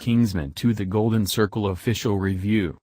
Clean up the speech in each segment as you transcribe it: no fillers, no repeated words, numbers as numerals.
Kingsman to the Golden Circle official review.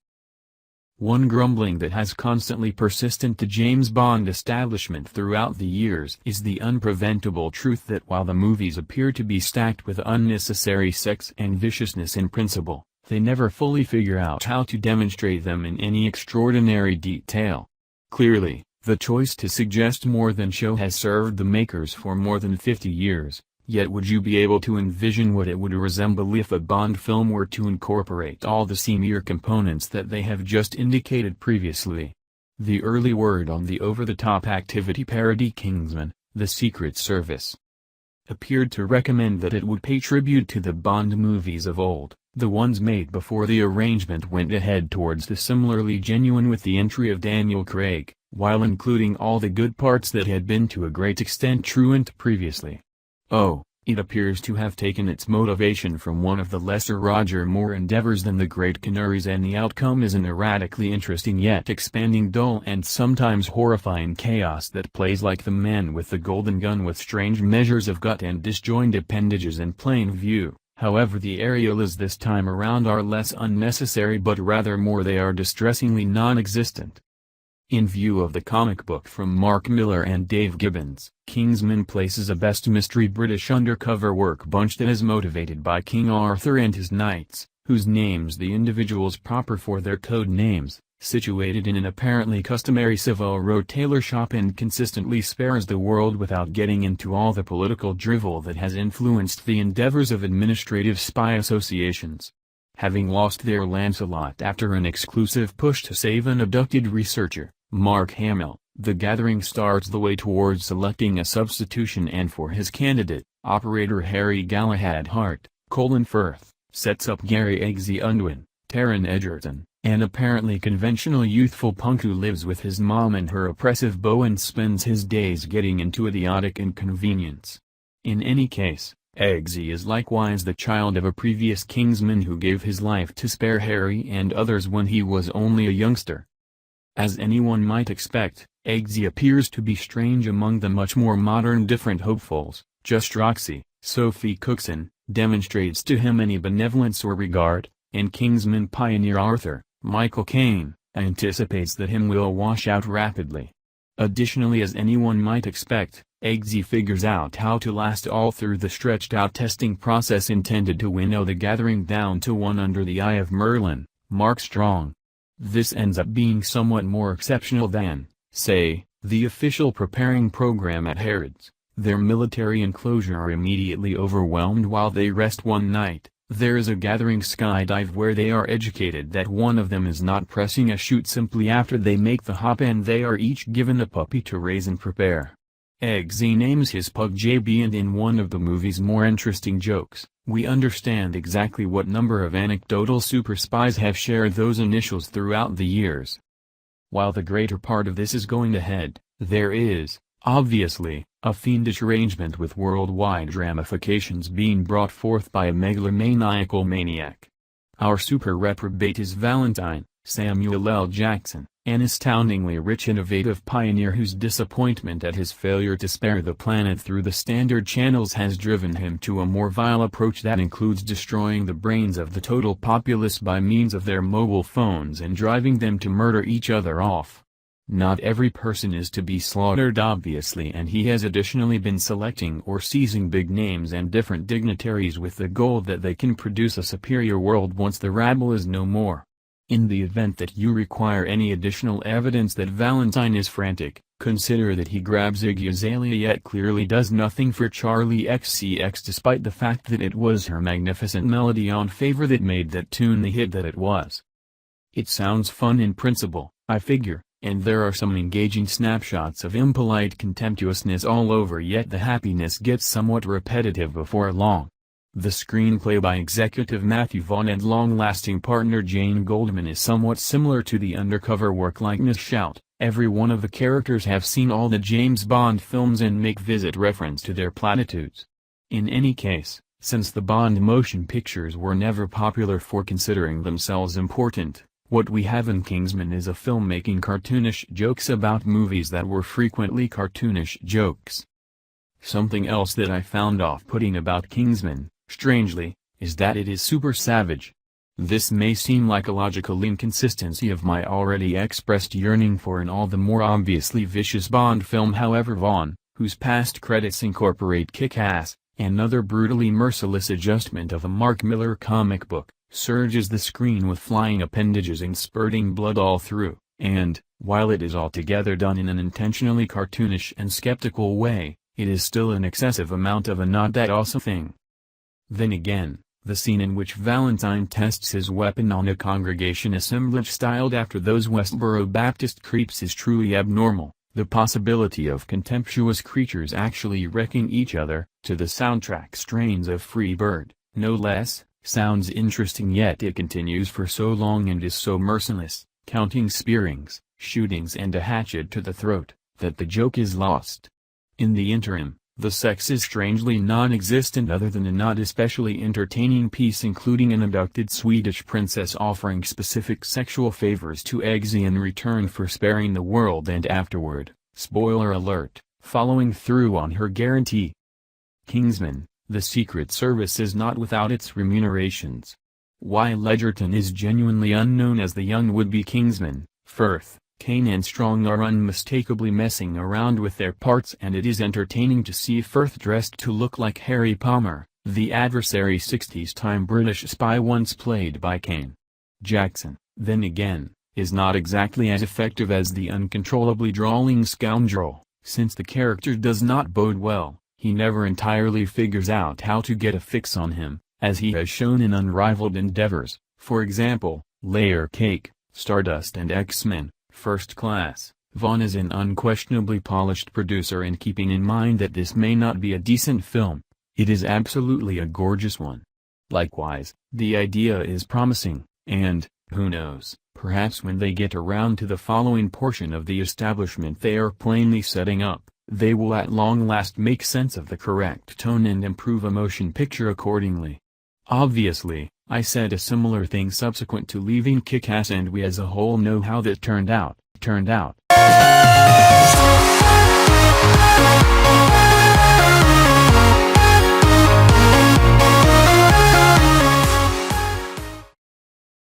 One grumbling that has constantly persisted to James Bond establishment throughout the years is the unpreventable truth that while the movies appear to be stacked with unnecessary sex and viciousness in principle, they never fully figure out how to demonstrate them in any extraordinary detail. Clearly, the choice to suggest more than show has served the makers for more than 50 years. Yet would you be able to envision what it would resemble if a Bond film were to incorporate all the seamier components that they have just indicated previously? The early word on the over-the-top activity parody Kingsman, the Secret Service, appeared to recommend that it would pay tribute to the Bond movies of old, the ones made before the arrangement went ahead towards the similarly genuine with the entry of Daniel Craig, while including all the good parts that had been to a great extent truant previously. Oh, it appears to have taken its motivation from one of the lesser Roger Moore endeavors than The Great Canaries, and the outcome is an erratically interesting yet expanding dull and sometimes horrifying chaos that plays like the man with the golden gun with strange measures of gut and disjointed appendages in plain view. However, the aerials this time around are less unnecessary, but rather more they are distressingly non-existent. In view of the comic book from Mark Millar and Dave Gibbons, Kingsman places a best mystery British undercover work bunch that is motivated by King Arthur and his knights, whose names the individuals proper for their code names, situated in an apparently customary Savile Row tailor shop, and consistently spares the world without getting into all the political drivel that has influenced the endeavors of administrative spy associations. Having lost their Lancelot after an exclusive push to save an abducted researcher, Mark Hamill, the Gathering starts the way towards selecting a substitution, and for his candidate, operator Harry Galahad Hart, Colin Firth, sets up Gary Eggsy Unwin, Taron Egerton, an apparently conventional youthful punk who lives with his mom and her oppressive beau and spends his days getting into idiotic inconvenience. In any case, Eggsy is likewise the child of a previous Kingsman who gave his life to spare Harry and others when he was only a youngster. As anyone might expect, Eggsy appears to be strange among the much more modern different hopefuls. Just Roxy, Sophie Cookson, demonstrates to him any benevolence or regard, and Kingsman pioneer Arthur, Michael Caine, anticipates that him will wash out rapidly. Additionally, as anyone might expect, Eggsy figures out how to last all through the stretched-out testing process intended to winnow the Gathering down to one under the eye of Merlin, Mark Strong. This ends up being somewhat more exceptional than, say, the official preparing program at Harrods. Their military enclosure are immediately overwhelmed while they rest one night. There is a Gathering skydive where they are educated that one of them is not pressing a chute simply after they make the hop, and they are each given a puppy to raise and prepare. Eggsy names his pug JB, and in one of the movie's more interesting jokes, we understand exactly what number of anecdotal super spies have shared those initials throughout the years. While the greater part of this is going ahead, there is, obviously, a fiendish arrangement with worldwide ramifications being brought forth by a megalomaniacal maniac. Our super reprobate is Valentine, Samuel L. Jackson, an astoundingly rich innovative pioneer whose disappointment at his failure to spare the planet through the standard channels has driven him to a more vile approach that includes destroying the brains of the total populace by means of their mobile phones and driving them to murder each other off. Not every person is to be slaughtered obviously, and he has additionally been selecting or seizing big names and different dignitaries with the goal that they can produce a superior world once the rabble is no more. In the event that you require any additional evidence that Valentine is frantic, consider that he grabs Iggy Azalea yet clearly does nothing for Charlie XCX, despite the fact that it was her magnificent melody on Favor that made that tune the hit that it was. It sounds fun in principle, I figure, and there are some engaging snapshots of impolite contemptuousness all over, yet the happiness gets somewhat repetitive before long. The screenplay by executive Matthew Vaughn and long-lasting partner Jane Goldman is somewhat similar to the undercover work likeness shout. Every one of the characters have seen all the James Bond films and make visit reference to their platitudes. In any case, since the Bond motion pictures were never popular for considering themselves important, what we have in Kingsman is a film making cartoonish jokes about movies that were frequently cartoonish jokes. Something else that I found off-putting about Kingsman, strangely, is that it is super savage. This may seem like a logical inconsistency of my already expressed yearning for an all the more obviously vicious Bond film. However, Vaughn, whose past credits incorporate Kick-Ass, another brutally merciless adjustment of a Mark Millar comic book, surges the screen with flying appendages and spurting blood all through, and, while it is altogether done in an intentionally cartoonish and skeptical way, it is still an excessive amount of a not that awesome thing. Then again, the scene in which Valentine tests his weapon on a congregation assemblage styled after those Westboro Baptist creeps is truly abnormal. The possibility of contemptuous creatures actually wrecking each other, to the soundtrack strains of Free Bird, no less, sounds interesting, yet it continues for so long and is so merciless, counting spearings, shootings and a hatchet to the throat, that the joke is lost. In the interim, the sex is strangely non-existent other than a not especially entertaining piece including an abducted Swedish princess offering specific sexual favors to Eggsy in return for sparing the world and afterward, spoiler alert, following through on her guarantee. Kingsman, the Secret Service is not without its remunerations. While Egerton is genuinely unknown as the young would-be Kingsman, Firth, Kane and Strong are unmistakably messing around with their parts, and it is entertaining to see Firth dressed to look like Harry Palmer, the adversary 60s-time British spy once played by Kane. Jackson, then again, is not exactly as effective as the uncontrollably drawling scoundrel, since the character does not bode well. He never entirely figures out how to get a fix on him, as he has shown in unrivaled endeavors, for example, Layer Cake, Stardust and X-Men. First Class. Vaughn is an unquestionably polished producer, and keeping in mind that this may not be a decent film, it is absolutely a gorgeous one. Likewise, the idea is promising, and, who knows, perhaps when they get around to the following portion of the establishment they are plainly setting up, they will at long last make sense of the correct tone and improve a motion picture accordingly. Obviously, I said a similar thing subsequent to leaving Kick-Ass, and we as a whole know how that turned out.